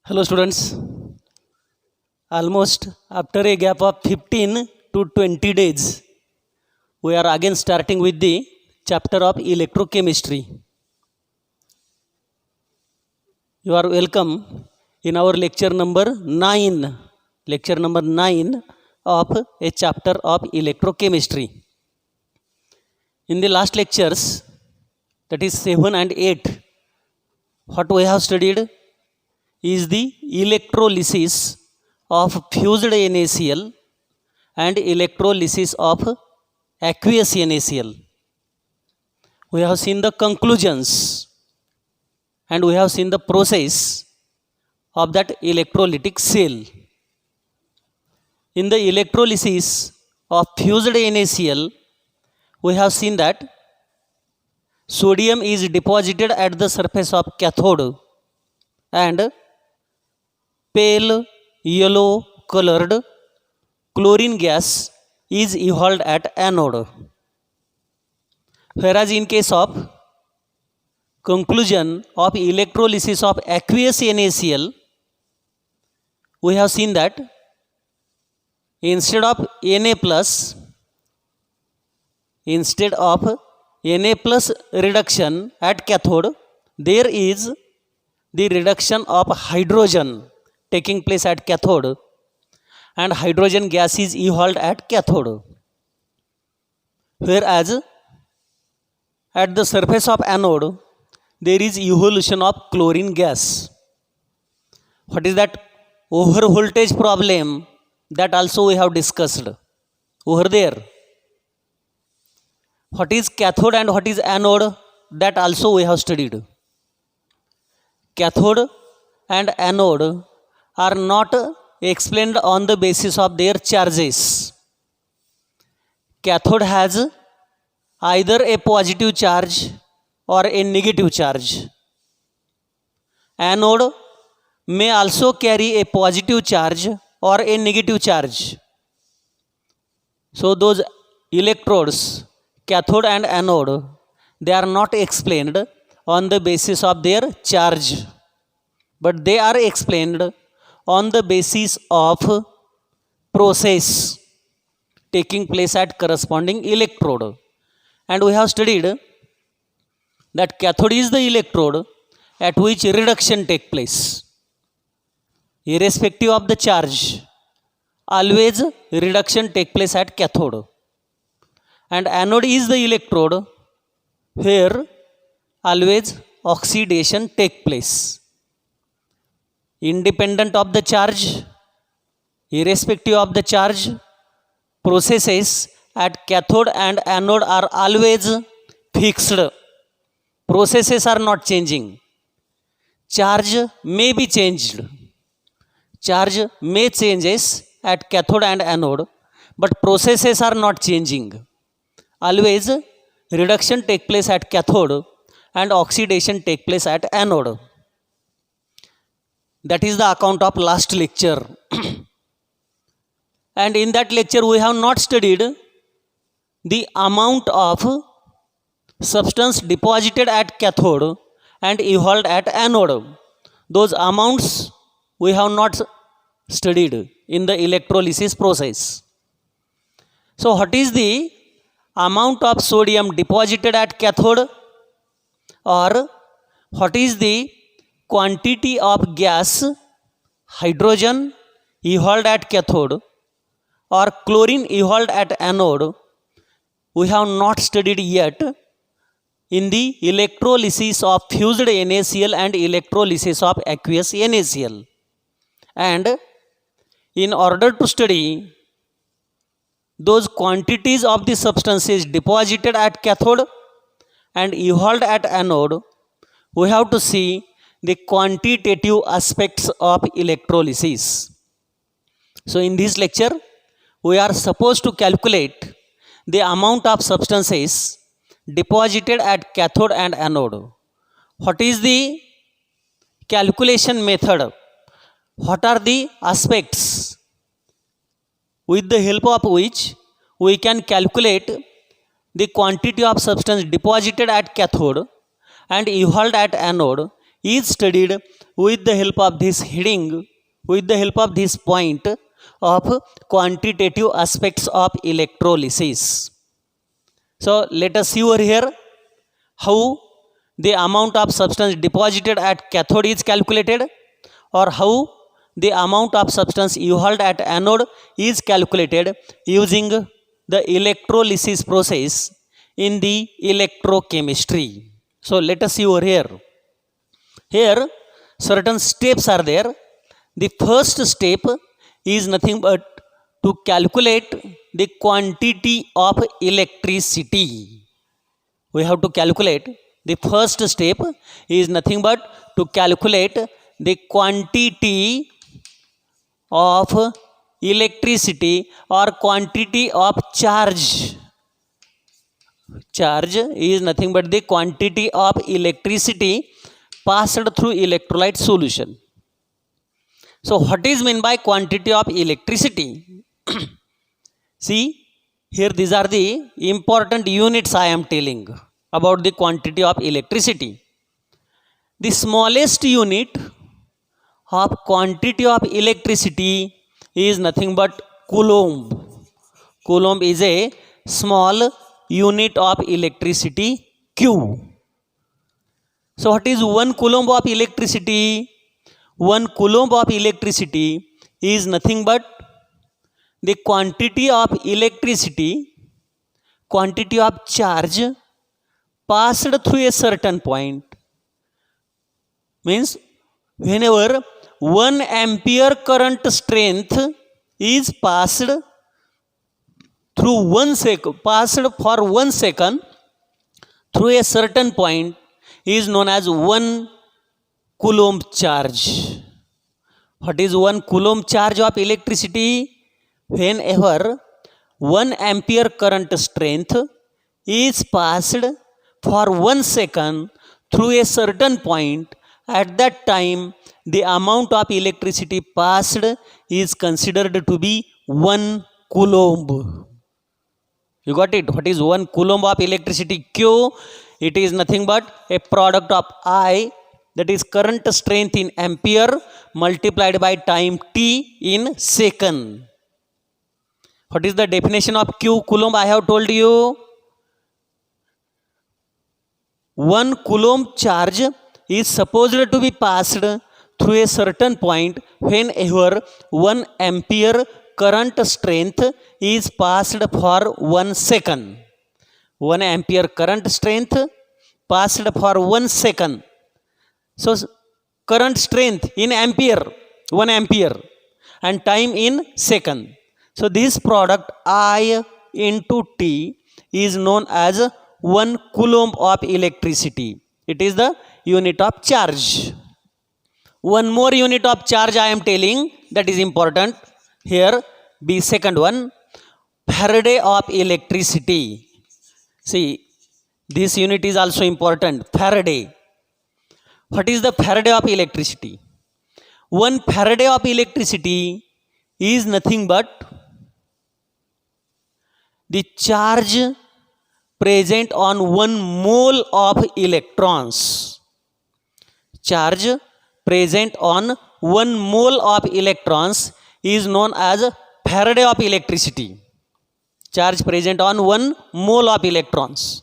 Hello students, almost after a gap of 15 to 20 days, we are again starting with the chapter of electrochemistry. You are welcome in our lecture number 9 of a chapter of electrochemistry. In the last lectures, that is 7 and 8, what we have studied is the electrolysis of fused NaCl and electrolysis of aqueous NaCl. We have seen the conclusions and we have seen the process of that electrolytic cell. In the electrolysis of fused NaCl, we have seen that sodium is deposited at the surface of cathode and pale yellow colored chlorine gas is evolved at anode. Whereas in case of conclusion of electrolysis of aqueous NaCl, we have seen that instead of Na plus reduction at cathode, there is the reduction of hydrogen taking place at cathode and hydrogen gas is evolved at cathode. Whereas at the surface of anode, there is evolution of chlorine gas. What is that over voltage problem? That also we have discussed over there. What is cathode and what is anode? That also we have studied. Cathode and anode are not explained on the basis of their charges. Cathode has either a positive charge or a negative charge. Anode may also carry a positive charge or a negative charge. So those electrodes, cathode and anode, they are not explained on the basis of their charge, but they are explained on the basis of process taking place at corresponding electrode. And we have studied that cathode is the electrode at which reduction takes place. Irrespective of the charge, always reduction takes place at cathode. And anode is the electrode where always oxidation takes place. Independent of the charge, irrespective of the charge, processes at cathode and anode are always fixed. Processes are not changing. Charge may be changed. Charge may changes at cathode and anode, but processes are not changing. Always reduction takes place at cathode and oxidation takes place at anode. That is the account of last lecture. And in that lecture we have not studied the amount of substance deposited at cathode and evolved at anode. Those amounts we have not studied in the electrolysis process. So what is the amount of sodium deposited at cathode, or what is the quantity of gas, hydrogen evolved at cathode or chlorine evolved at anode, we have not studied yet in the electrolysis of fused NaCl and electrolysis of aqueous NaCl. And in order to study those quantities of the substances deposited at cathode and evolved at anode, we have to see the quantitative aspects of electrolysis. So in this lecture, we are supposed to calculate the amount of substances deposited at cathode and anode. What is the calculation method? What are the aspects with the help of which we can calculate the quantity of substance deposited at cathode and evolved at anode is studied with the help of this heading, with the help of this point of quantitative aspects of electrolysis. So let us see over here how the amount of substance deposited at cathode is calculated, or how the amount of substance evolved at anode is calculated using the electrolysis process in the electrochemistry. So let us see over here. Here certain steps are there. The first step is nothing but to calculate the quantity of electricity. We have to calculate, the first step is nothing but to calculate the quantity of electricity or quantity of charge. Charge is nothing but the quantity of electricity passed through electrolyte solution. So what is meant by quantity of electricity? See, here these are the important units I am telling about the quantity of electricity. The smallest unit of quantity of electricity is nothing but coulomb. Coulomb is a small unit of electricity Q. So what is 1 coulomb of electricity? 1 coulomb of electricity is nothing but the quantity of electricity, quantity of charge passed through a certain point. Means whenever 1 ampere current strength is passed through 1 second, passed for 1 second through a certain point, is known as 1 coulomb charge. What is 1 coulomb charge of electricity? Whenever 1 ampere current strength is passed for 1 second through a certain point, at that time the amount of electricity passed is considered to be 1 coulomb. You got it? What is 1 coulomb of electricity Q? It is nothing but a product of I, that is current strength in ampere multiplied by time t in second. What is the definition of Q coulomb? I have told you. 1 coulomb charge is supposed to be passed through a certain point whenever 1 ampere current strength is passed for 1 second. 1 ampere current strength passed for 1 second. So current strength in ampere, 1 ampere, and time in second. So this product I into T is known as 1 coulomb of electricity. It is the unit of charge. One more unit of charge I am telling, that is important. Here be second one, Faraday of electricity. See, this unit is also important, Faraday. What is the Faraday of electricity? 1 Faraday of electricity is nothing but the charge present on 1 mole of electrons. Charge present on 1 mole of electrons is known as Faraday of electricity. Charge present on 1 mole of electrons.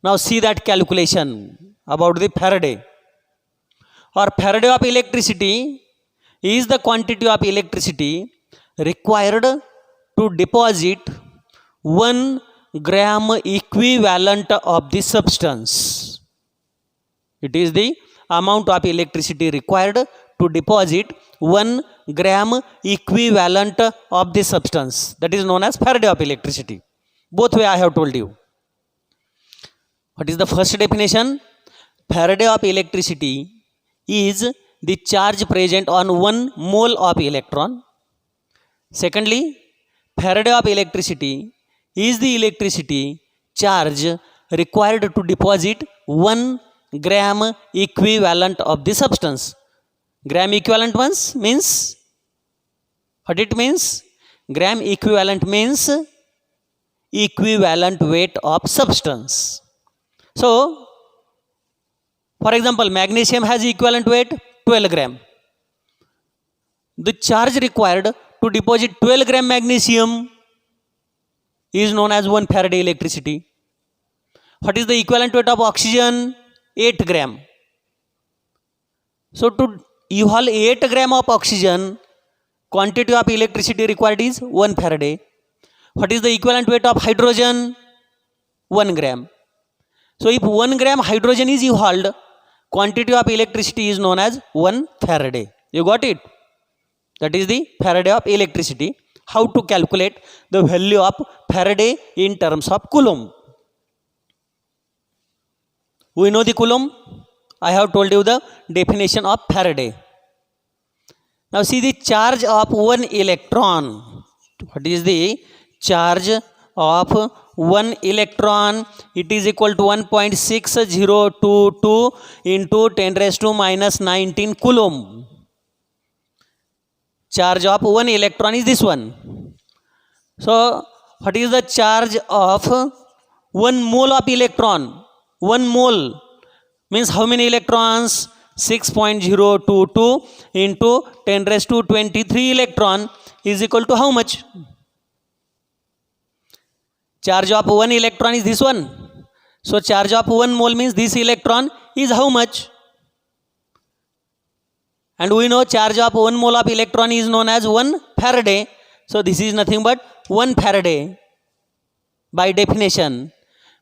Now see that calculation about the Faraday. Or Faraday of electricity is the quantity of electricity required to deposit 1 gram equivalent of the substance. It is the amount of electricity required to deposit 1 gram equivalent of the substance. That is known as Faraday of electricity. Both way I have told you. What is the first definition? Faraday of electricity is the charge present on 1 mole of electron. Secondly, Faraday of electricity is the electricity charge required to deposit 1 gram equivalent of the substance. Gram equivalent ones means, what it means? Gram equivalent means equivalent weight of substance. So, for example, magnesium has equivalent weight 12 gram. The charge required to deposit 12 gram magnesium is known as 1 Faraday electricity. What is the equivalent weight of oxygen? 8 gram. So to evolve 8 gram of oxygen, quantity of electricity required is 1 Faraday. What is the equivalent weight of hydrogen? 1 gram. So if 1 gram hydrogen is evolved, quantity of electricity is known as 1 Faraday. You got it? That is the Faraday of electricity. How to calculate the value of Faraday in terms of Coulomb? We know the Coulomb. I have told you the definition of Faraday. Now see the charge of one electron. What is the charge of one electron? It is equal to 1.6022 into 10 raised to minus 19 Coulomb. Charge of one electron is this one. So what is the charge of 1 mole of electron? 1 mole means how many electrons? 6.022 into 10 raised to 23 electron is equal to how much? Charge of 1 electron is this one. So charge of 1 mole means this electron is how much? And we know charge of 1 mole of electron is known as 1 Faraday. So this is nothing but 1 Faraday by definition,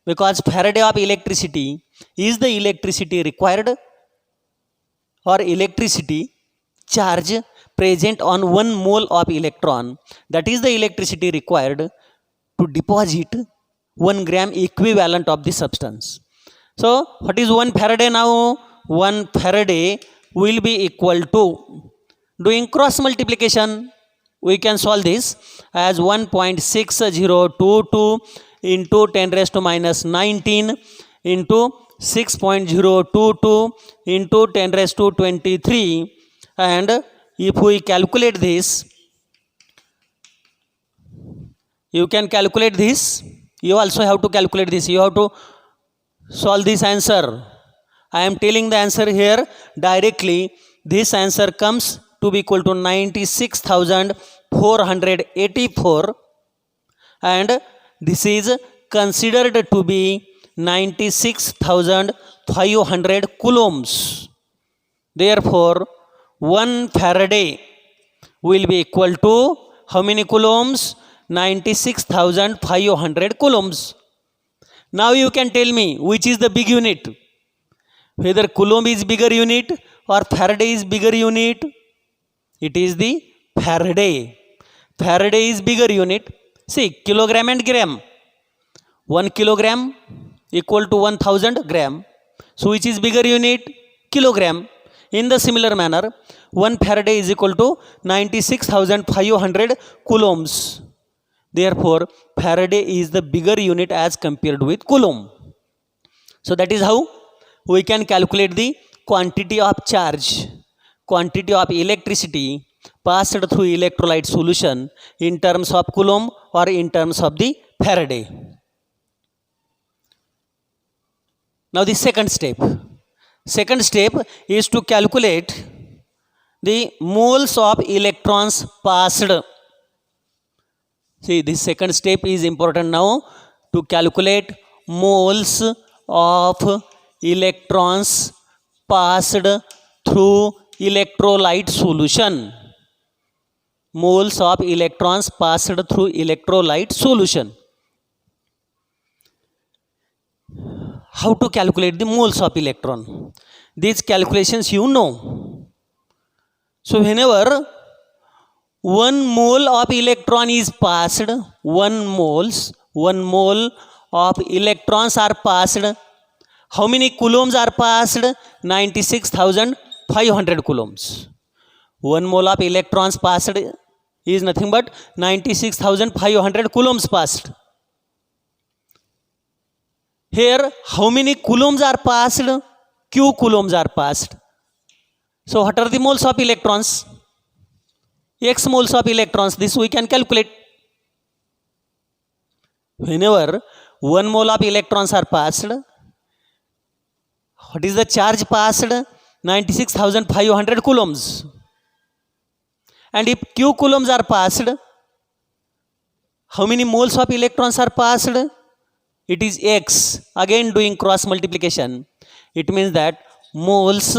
because Faraday of electricity is the electricity required or electricity charge present on 1 mole of electron. That is the electricity required to deposit 1 gram equivalent of the substance. So what is 1 Faraday now? 1 Faraday will be equal to, doing cross multiplication, we can solve this as 1.6022 into 10 raised to minus 19 into 6.022 into 10 raised to 23, and if we calculate this, you can calculate this, you also have to calculate this, you have to solve this answer. I am telling the answer here directly. This answer comes to be equal to 96,484, and this is considered to be 96,500 coulombs. Therefore 1 Faraday will be equal to how many coulombs? 96,500 coulombs. Now you can tell me which is the big unit, whether Coulomb is bigger unit or Faraday is bigger unit. It is the Faraday. Faraday is bigger unit. See, kilogram and gram. 1 kilogram equal to 1000 gram. So which is bigger unit? Kilogram. In the similar manner, 1 Faraday is equal to 96,500 coulombs. Therefore, Faraday is the bigger unit as compared with Coulomb. So that is how we can calculate the quantity of charge, quantity of electricity passed through electrolyte solution in terms of Coulomb or in terms of the Faraday. Now the second step. Second step is to calculate the moles of electrons passed. See, this second step is important now, to calculate moles of electrons passed through electrolyte solution. Moles of electrons passed through electrolyte solution. How to calculate the moles of electron? These calculations you know. So whenever 1 mole of electron is passed, 1 mole of electrons are passed. How many coulombs are passed? 96,500 coulombs. 1 mole of electrons passed is nothing but 96,500 coulombs passed. Here, how many coulombs are passed? Q coulombs are passed. So what are the moles of electrons? X moles of electrons. This we can calculate. Whenever 1 mole of electrons are passed, what is the charge passed? 96,500 coulombs. And if q coulombs are passed, how many moles of electrons are passed? It is x. Again doing cross multiplication. It means that moles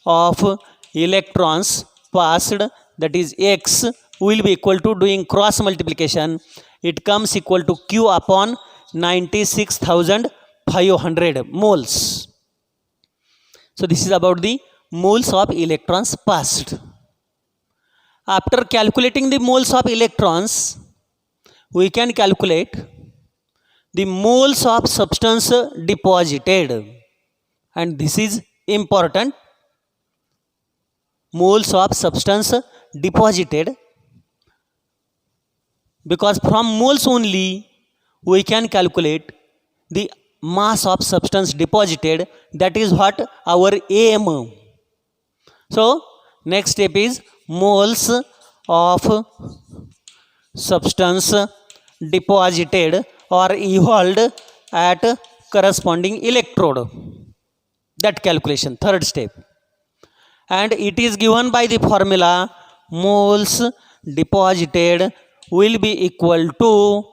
of electrons passed, that is x, will be equal to, doing cross multiplication, it comes equal to q upon 96,500 moles. So this is about the moles of electrons passed. After calculating the moles of electrons, we can calculate the moles of substance deposited, and this is important. Moles of substance deposited, because from moles only we can calculate the mass of substance deposited. That is what our aim. So next step is moles of substance deposited or evolved at corresponding electrode. That calculation, third step. And it is given by the formula moles deposited will be equal to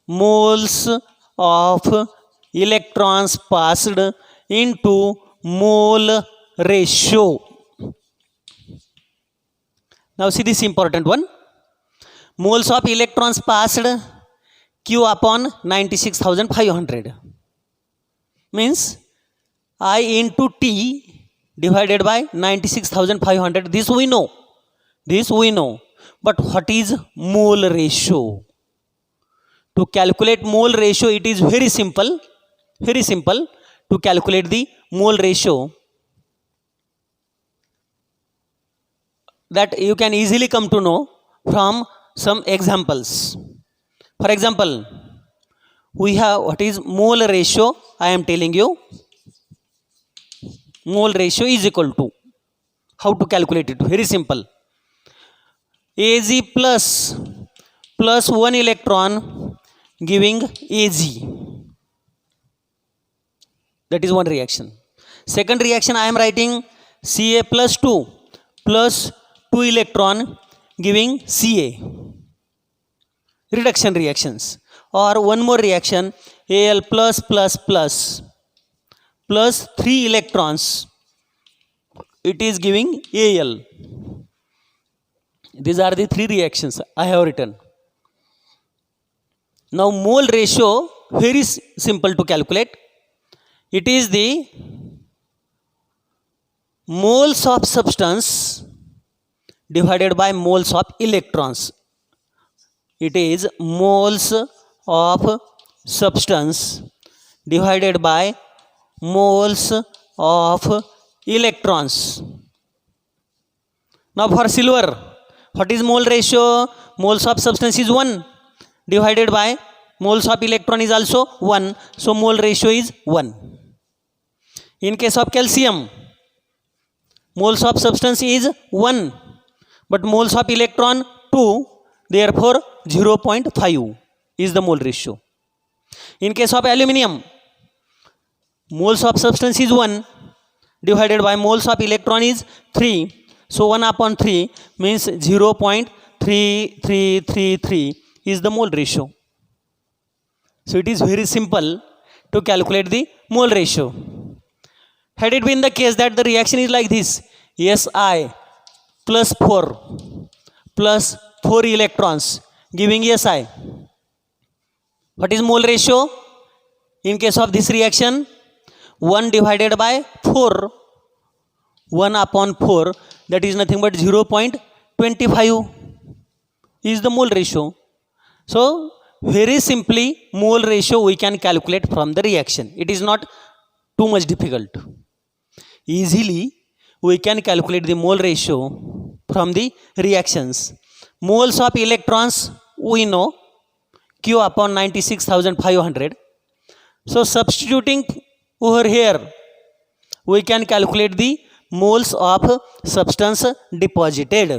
moles of electrons passed into mole ratio. Now see this important one. Moles of electrons passed, q upon 96,500 means I into T divided by 96,500. This we know. But what is mole ratio? To calculate mole ratio, it is very simple. To calculate the mole ratio, that you can easily come to know from some examples. For example, we have what is mole ratio. I am telling you, mole ratio is equal to, how to calculate it? Very simple. Ag plus 1 electron giving Ag. That is one reaction. Second reaction, I am writing Ca plus 2 electron giving Ca. Reduction reactions. Or one more reaction, Al plus 3 electrons, it is giving Al. These are the three reactions I have written. Now mole ratio, very simple to calculate. It is the moles of substance divided by moles of electrons. It is moles of substance divided by moles of electrons. Now for silver, what is mole ratio? Moles of substance is 1 divided by moles of electron is also 1. So mole ratio is 1. In case of calcium, moles of substance is 1, but moles of electron 2, therefore 0.5 is the mole ratio. In case of aluminium, moles of substance is 1 divided by moles of electron is 3. So 1 upon 3 means 0.3333 is the mole ratio. So it is very simple to calculate the mole ratio. Had it been the case that the reaction is like this, Si plus 4 electrons giving Si. What is mole ratio? In case of this reaction, 1 divided by 4, 1 upon 4, that is nothing but 0.25 is the mole ratio. So very simply mole ratio we can calculate from the reaction. It is not too much difficult. Easily we can calculate the mole ratio from the reactions. Moles of electrons we know, q upon 96,500. So substituting over here, we can calculate the moles of substance deposited.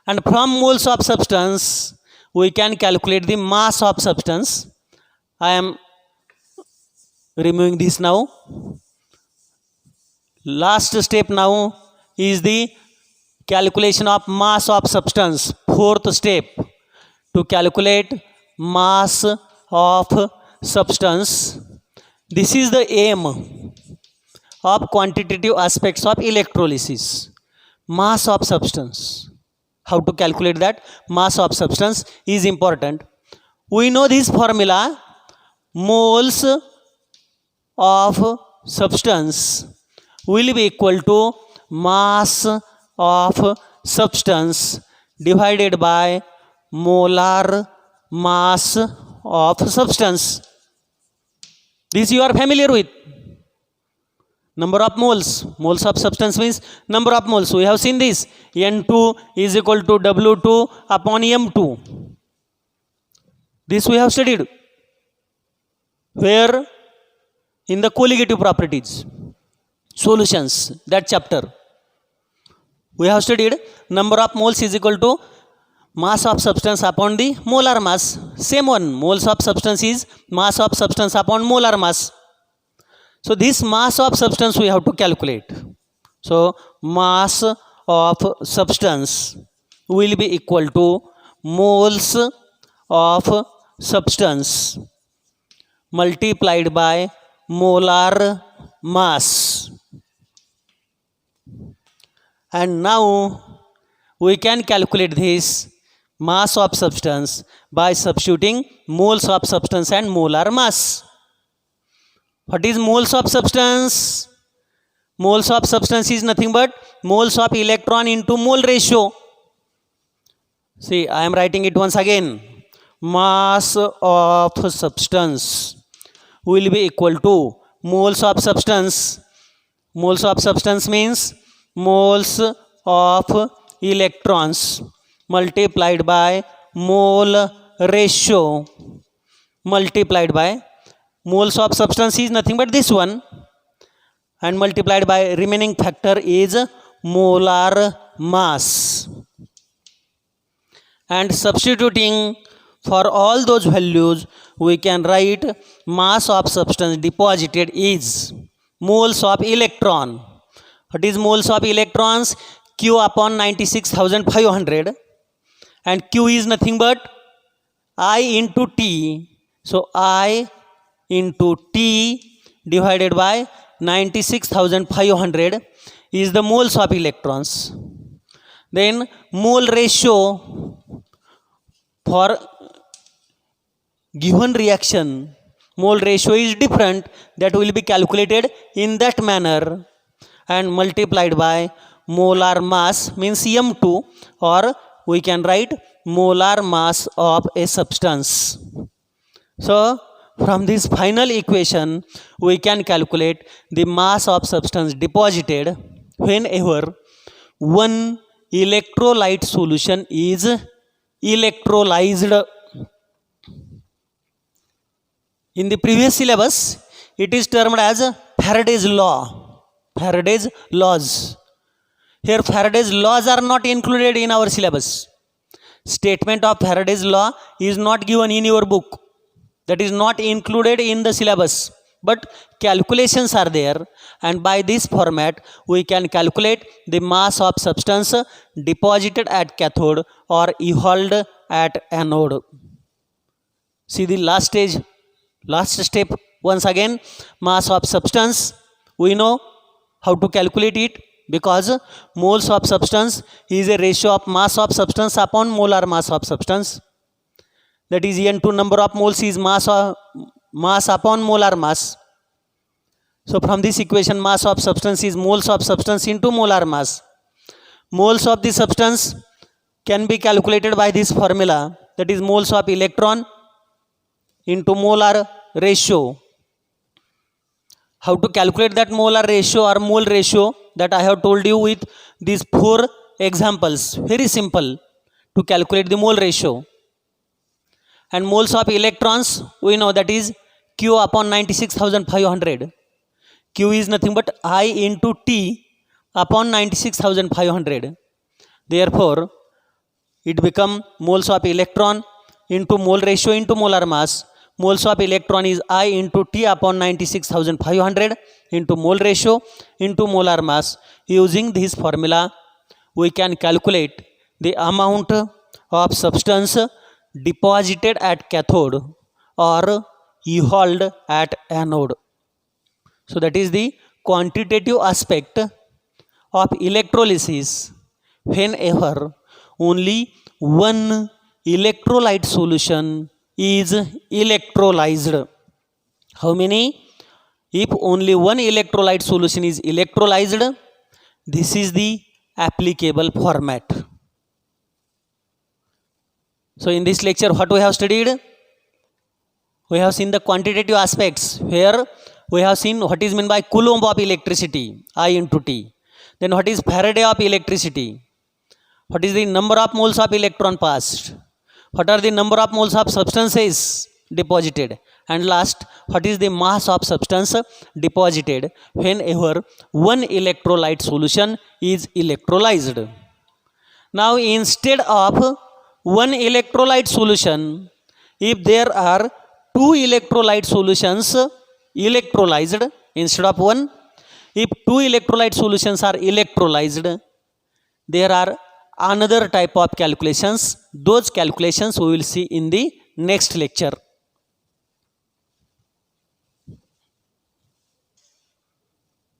And from moles of substance, we can calculate the mass of substance. I am removing this now. Last step now is the calculation of mass of substance. Fourth step, to calculate mass of substance. This is the aim of quantitative aspects of electrolysis. Mass of substance. How to calculate that? Mass of substance is important. We know this formula: moles of substance will be equal to mass of substance divided by molar mass of substance. This you are familiar with. Number of moles. Moles of substance means number of moles. We have seen this. N2 is equal to W2 upon M2. This we have studied. Where? In the colligative properties. Solutions. That chapter. We have studied number of moles is equal to mass of substance upon the molar mass. Same one. Moles of substance is mass of substance upon molar mass. So this mass of substance we have to calculate. So mass of substance will be equal to moles of substance multiplied by molar mass. And now we can calculate this mass of substance by substituting moles of substance and molar mass. What is moles of substance? Moles of substance is nothing but moles of electron into mole ratio. See, I am writing it once again. Mass of substance will be equal to moles of substance. Moles of substance means moles of electrons multiplied by mole ratio multiplied by moles of substance is nothing but this one, and multiplied by remaining factor is molar mass. And substituting for all those values, we can write mass of substance deposited is moles of electron. What is moles of electrons? Q upon 96,500, and Q is nothing but I into T. So I into T divided by 96,500 is the moles of electrons. Then mole ratio for given reaction, mole ratio is different, that will be calculated in that manner, and multiplied by molar mass means M2, or we can write molar mass of a substance. So from this final equation, we can calculate the mass of substance deposited whenever one electrolyte solution is electrolyzed. In the previous syllabus, it is termed as Faraday's law. Faraday's laws. Here Faraday's laws are not included in our syllabus. Statement of Faraday's law is not given in your book. That is not included in the syllabus, but calculations are there, and by this format we can calculate the mass of substance deposited at cathode or evolved at anode. See the last step once again. Mass of substance, we know how to calculate it, because moles of substance is a ratio of mass of substance upon molar mass of substance. That is N2, number of moles is mass upon molar mass. So from this equation, mass of substance is moles of substance into molar mass. Moles of the substance can be calculated by this formula, that is moles of electron into molar ratio. How to calculate that molar ratio or mole ratio, that I have told you with these 4 examples. Very simple to calculate the mole ratio. And moles of electrons, we know that is Q upon 96,500. Q is nothing but I into T upon 96,500. Therefore, it become moles of electron into mole ratio into molar mass. moles of electron is I into T upon 96,500 into mole ratio into molar mass. Using this formula, we can calculate the amount of substance deposited at cathode or held at anode. So that is the quantitative aspect of electrolysis. Whenever only one electrolyte solution is electrolyzed. How many? If only one electrolyte solution is electrolyzed, this is the applicable format. So in this lecture, what we have studied? We have seen the quantitative aspects, where we have seen what is meant by Coulomb of electricity, I into T. Then what is Faraday of electricity? What is the number of moles of electron passed? What are the number of moles of substances deposited? And last, what is the mass of substance deposited whenever one electrolyte solution is electrolyzed? Now, instead of one electrolyte solution, if there are two electrolyte solutions electrolyzed instead of one, if two electrolyte solutions are electrolyzed, there are another type of calculations. Those calculations we will see in the next lecture.